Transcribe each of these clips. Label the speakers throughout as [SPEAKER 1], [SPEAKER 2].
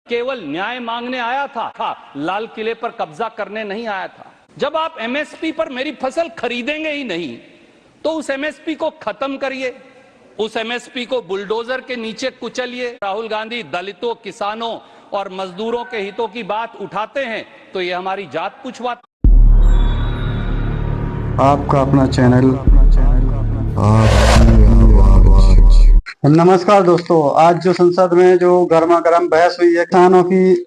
[SPEAKER 1] केवल न्याय मांगने आया था, लाल किले पर कब्जा करने नहीं आया था। जब आप एमएसपी पर मेरी फसल खरीदेंगे ही नहीं तो उस एमएसपी को खत्म करिए, उस एमएसपी को बुलडोजर के नीचे कुचलिए। राहुल गांधी दलितों, किसानों और मजदूरों के हितों की बात उठाते हैं तो ये हमारी जात पूछवाते।
[SPEAKER 2] आपका अपना चैनल
[SPEAKER 3] नमस्कार दोस्तों, आज जो संसद में जो गर्मा गर्म बहस हुई है किसानों की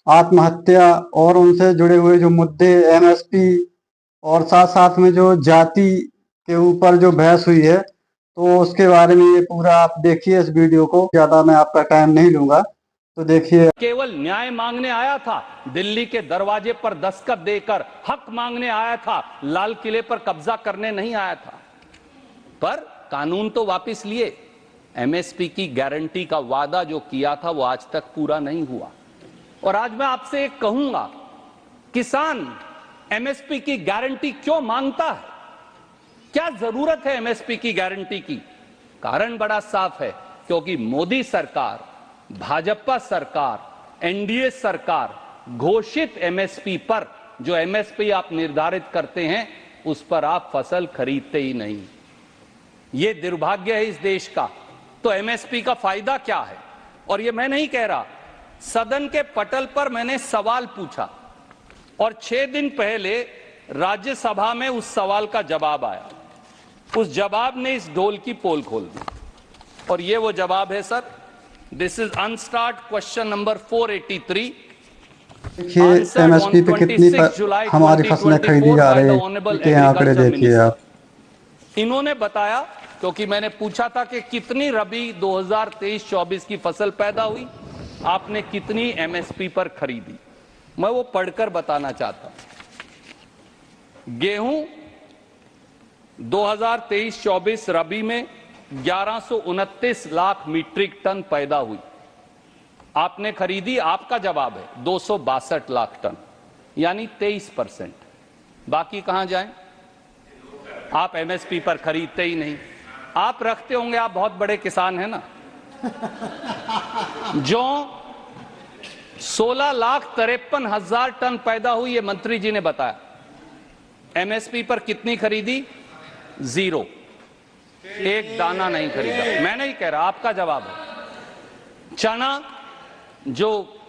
[SPEAKER 3] आत्महत्या और उनसे जुड़े हुए जो मुद्दे एमएसपी और साथ साथ में जो जाति के ऊपर जो बहस हुई है, तो उसके बारे में ये पूरा आप देखिए इस वीडियो को। ज्यादा मैं आपका टाइम नहीं लूंगा, तो देखिए।
[SPEAKER 1] केवल न्याय मांगने आया था, दिल्ली के दरवाजे पर दस्तखत देकर हक मांगने आया था, लाल किले पर कब्जा करने नहीं आया था। पर कानून तो वापस लिए। एमएसपी की गारंटी का वादा जो किया था वो आज तक पूरा नहीं हुआ। और आज मैं आपसे एक कहूंगा, किसान एमएसपी की गारंटी क्यों मांगता है? क्या जरूरत है एमएसपी की गारंटी की? कारण बड़ा साफ है, क्योंकि मोदी सरकार, भाजपा सरकार, एनडीए सरकार घोषित एमएसपी पर, जो एमएसपी आप निर्धारित करते हैं, उस पर आप फसल खरीदते ही नहीं। ये दुर्भाग्य है इस देश का। तो एमएसपी का फायदा क्या है? और ये मैं नहीं कह रहा, सदन के पटल पर मैंने सवाल पूछा और 6 दिन पहले राज्यसभा में उस सवाल का जवाब आया। उस जवाब ने इस ढोल की पोल खोल दी और ये वो जवाब है sir. This is unstarred question number 483।
[SPEAKER 3] देखिए एमएसपी पे कितनी हमारी फसलें खरीदी जा रही है, ये आंकड़े देखिए आप।
[SPEAKER 1] इन्होंने बताया, क्योंकि मैंने पूछा था कि कितनी रबी 2023-24 की फसल पैदा हुई, आपने कितनी एमएसपी पर खरीदी। मैं वो पढ़कर बताना चाहता हूं। गेहूं 2023-24 रबी में 1129 लाख मीट्रिक टन पैदा हुई, आपने खरीदी, आपका जवाब है 262 लाख टन, यानी 23%। बाकी कहां जाएं? आप एमएसपी पर खरीदते ही नहीं। आप रखते होंगे, आप बहुत बड़े किसान हैं ना। जो 16,53,000 टन पैदा हुई, ये मंत्री जी ने बताया। एमएसपी पर कितनी खरीदी? 0, एक दाना नहीं खरीदा। मैं नहीं कह रहा, आपका जवाब है। चना जो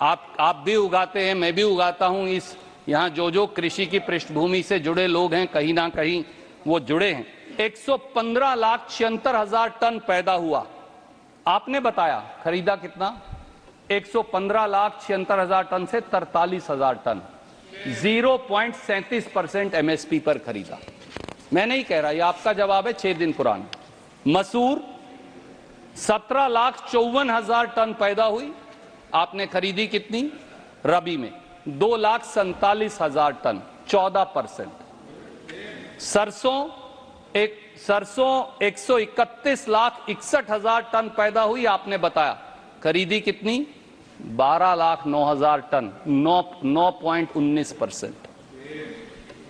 [SPEAKER 1] आप भी उगाते हैं, मैं भी उगाता हूं, इस यहां जो कृषि की पृष्ठभूमि से जुड़े लोग हैं, कहीं ना कहीं वो जुड़े हैं। 115,76,000 टन पैदा हुआ, आपने बताया खरीदा कितना? 115,76,000 टन से 43,000 टन, 0.37% एमएसपी पर खरीदा। मैं नहीं कह रहा, ये आपका जवाब है, 6 दिन पुराना। मसूर 17,54,000 टन पैदा हुई, आपने खरीदी कितनी रबी में? 2,47,000 टन, 14%। सरसों 131,61,000 टन पैदा हुई, आपने बताया खरीदी कितनी? 12,09,000 टन, 9.19%।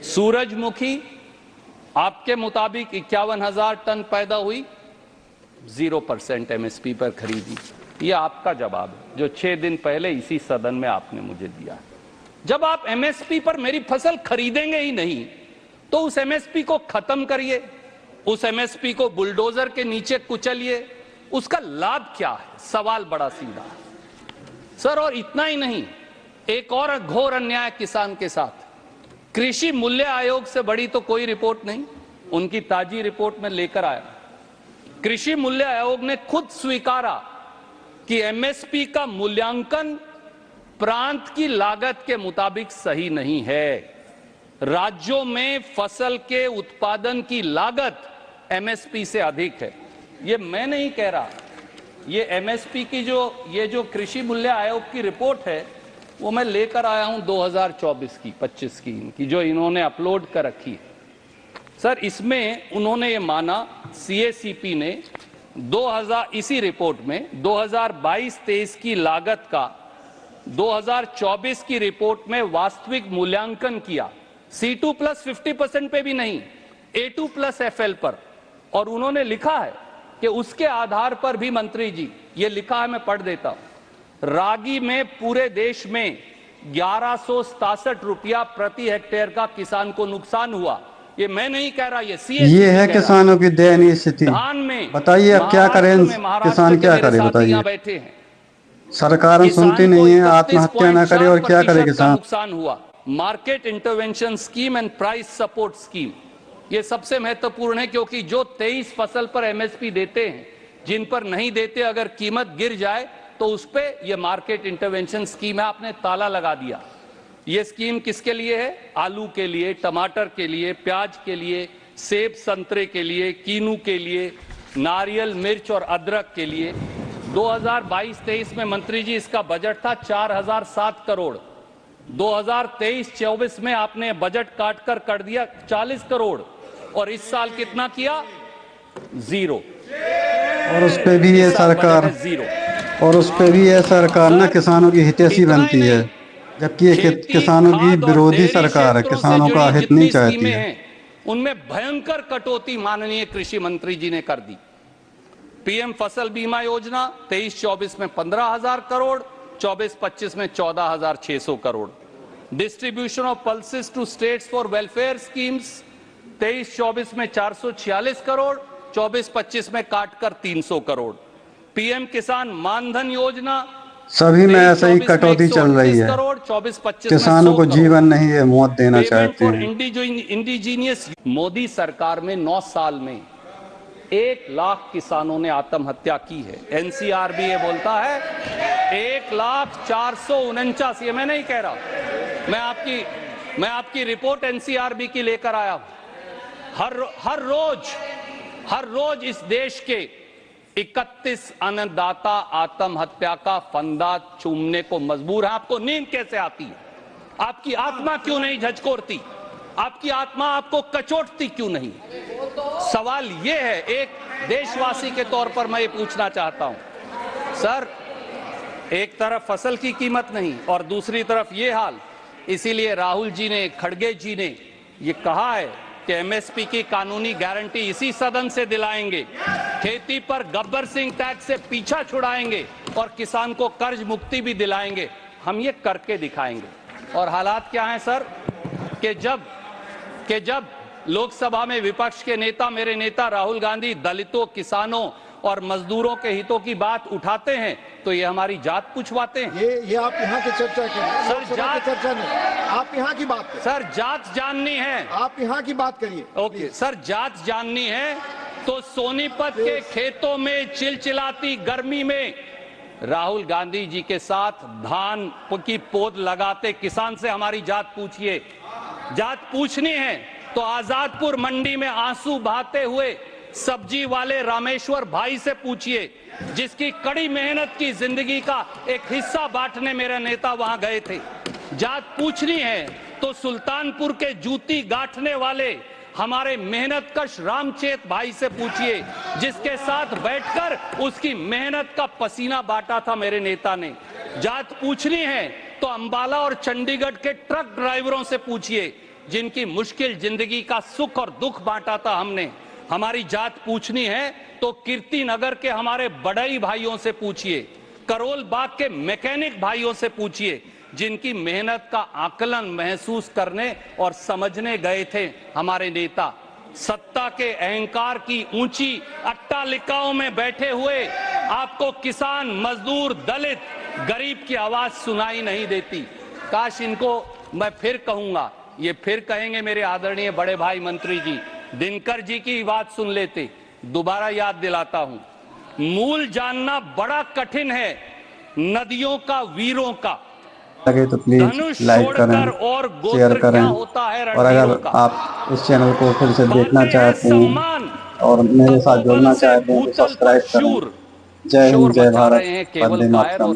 [SPEAKER 1] सूरजमुखी आपके मुताबिक 51,000 टन पैदा हुई, 0% एमएसपी पर खरीदी। यह आपका जवाब है, जो 6 दिन पहले इसी सदन में आपने मुझे दिया। जब आप एमएसपी पर मेरी फसल खरीदेंगे ही नहीं तो उस एमएसपी को खत्म करिए, उस एमएसपी को बुलडोजर के नीचे कुचलिए। उसका लाभ क्या है? सवाल बड़ा सीधा है सर। और इतना ही नहीं, एक और घोर अन्याय किसान के साथ। कृषि मूल्य आयोग से बड़ी तो कोई रिपोर्ट नहीं, उनकी ताजी रिपोर्ट में लेकर आया। कृषि मूल्य आयोग ने खुद स्वीकारा कि एमएसपी का मूल्यांकन प्रांत की लागत के मुताबिक सही नहीं है। राज्यों में फसल के उत्पादन की लागत एमएसपी से अधिक है। ये मैं नहीं कह रहा, ये एमएसपी की ये जो कृषि मूल्य आयोग की रिपोर्ट है, वो मैं लेकर आया हूं 2024 की, 25 की, इनकी जो इन्होंने अपलोड कर रखी है। सर, इसमें उन्होंने ये माना, सीएसीपी ने इसी रिपोर्ट में 2022-23 की लागत का 2024 की रिपोर्ट में वास्तविक मूल्यांकन किया। C2 प्लस 50% पे भी नहीं, A2 प्लस FL पर। और उन्होंने लिखा है कि उसके आधार पर भी, मंत्री जी ये लिखा है, मैं पढ़ देता हूं, रागी में पूरे देश में 1167 रुपया प्रति हेक्टेयर का किसान को नुकसान हुआ। ये मैं नहीं कह रहा, ये सीएससी
[SPEAKER 3] ये है किसानों की दयनीय स्थिति।
[SPEAKER 1] धान में
[SPEAKER 3] बताइए अब क्या करें, किसान क्या करे बताइए।
[SPEAKER 1] बैठे हैं,
[SPEAKER 3] सरकार सुनती नहीं है, आत्महत्या ना करे और क्या करे किसान।
[SPEAKER 1] नुकसान हुआ। Market intervention scheme and price support scheme ये सबसे महत्वपूर्ण है, क्योंकि जो 23 फसल पर एमएसपी देते हैं, जिन पर नहीं देते अगर कीमत गिर जाए तो उस पे ये मार्केट इंटरवेंशन स्कीम है, आपने ताला लगा दिया। ये स्कीम किसके लिए है? आलू के लिए, टमाटर के लिए, प्याज के लिए, सेब संतरे के लिए, कीनू के लिए, नारियल, मिर्च और अदरक के लिए। 2022-23 में मंत्री जी इसका बजट था 4007 करोड़। 2023-24 में आपने बजट काटकर कर दिया 40 करोड़ और इस साल कितना किया? जीरो।
[SPEAKER 3] और उस पे भी ये सरकार
[SPEAKER 1] जीरो,
[SPEAKER 3] और उस पे भी ये सरकार ना किसानों की हितैषी बनती है, जबकि ये किसानों की विरोधी सरकार है, किसानों का हित नहीं चाहती है।
[SPEAKER 1] उनमें भयंकर कटौती माननीय कृषि मंत्री जी ने कर दी। पीएम फसल बीमा योजना 23-24 में 15,000 करोड़, 24-25 में 14,600 करोड़। Distribution of pulses to states for welfare schemes 23-24 में 446 करोड़, 24-25 में काटकर 300 करोड़। पीएम किसान मानधन योजना
[SPEAKER 3] सभी में ऐसा ही कटौती चल रही है।
[SPEAKER 1] 24-25
[SPEAKER 3] किसानों को जीवन नहीं है, मौत देना चाहते हैं।
[SPEAKER 1] इंडिजीनियस मोदी सरकार में 9 साल में 1 लाख किसानों ने आत्महत्या की है। एनसीआरबी ये बोलता है 1,04,49, ये मैं नहीं कह रहा, मैं आपकी रिपोर्ट एनसीआरबी की लेकर आया हूं। हर रोज इस देश के 31 अन्नदाता आत्महत्या का फंदा चूमने को मजबूर है। आपको नींद कैसे आती है? आपकी आत्मा क्यों नहीं झकझोरती? आपकी आत्मा आपको कचोटती क्यों नहीं? सवाल यह है, एक देशवासी के तौर पर मैं ये पूछना चाहता हूं। सर, एक तरफ फसल की कीमत नहीं और दूसरी तरफ ये हाल। इसीलिए राहुल जी ने, खड़गे जी ने ये कहा है कि एमएसपी की कानूनी गारंटी इसी सदन से दिलाएंगे, खेती पर गब्बर सिंह टैक्स से पीछा छुड़ाएंगे और किसान को कर्ज मुक्ति भी दिलाएंगे। हम ये करके दिखाएंगे। और हालात क्या हैं सर, कि जब लोकसभा में विपक्ष के नेता, मेरे नेता राहुल गांधी, दलितों, किसानों और मजदूरों के हितों की बात उठाते हैं तो ये हमारी जात पूछवाते हैं।
[SPEAKER 4] ये आप यहाँ की चर्चा करें सर, जात चर्चा नहीं, आप यहाँ की बात करें।
[SPEAKER 1] सर, जात जाननी है,
[SPEAKER 4] आप यहाँ की बात करिए।
[SPEAKER 1] ओके सर, जात जाननी है तो सोनीपत के खेतों में चिलचिलाती गर्मी में राहुल गांधी जी के साथ धान की पौध लगाते किसान से हमारी जात पूछिए। जात पूछनी है तो आजादपुर मंडी में आंसू बहाते हुए सब्जी वाले रामेश्वर भाई से पूछिए, जिसकी कड़ी मेहनत की जिंदगी का एक हिस्सा बांटने मेरे नेता वहां गए थे। जात पूछनी है तो सुल्तानपुर के जूती गांठने वाले हमारे मेहनतकश रामचेत भाई से पूछिए, जिसके साथ बैठकर उसकी मेहनत का पसीना बांटा था मेरे नेता ने। जात पूछनी है तो अंबाला और चंडीगढ़ के ट्रक ड्राइवरों से पूछिए, जिनकी मुश्किल जिंदगी का सुख और दुख बांटा था हमने। हमारी जात पूछनी है तो कीर्ति नगर के हमारे बड़ई भाइयों से पूछिए, करोल बाग के मैकेनिक भाइयों से पूछिए, जिनकी मेहनत का आकलन महसूस करने और समझने गए थे हमारे नेता। सत्ता के अहंकार की ऊंची अट्टालिकाओं में बैठे हुए आपको किसान, मजदूर, दलित, गरीब की आवाज सुनाई नहीं देती। काश इनको मैं फिर कहूंगा, ये फिर कहेंगे मेरे आदरणीय बड़े भाई मंत्री जी, दिनकर जी की बात सुन लेते। दोबारा याद दिलाता हूं, मूल जानना बड़ा कठिन है नदियों का, वीरों का।
[SPEAKER 3] लगे तो प्लीज लाइक करें, शेयर करें, और अगर आप इस चैनल को फिर से देखना चाहते हैं और मेरे साथ जुड़ना चाहते हैं तो सब्सक्राइब करें। जय हिंद, जय भारत, वंदे मातरम।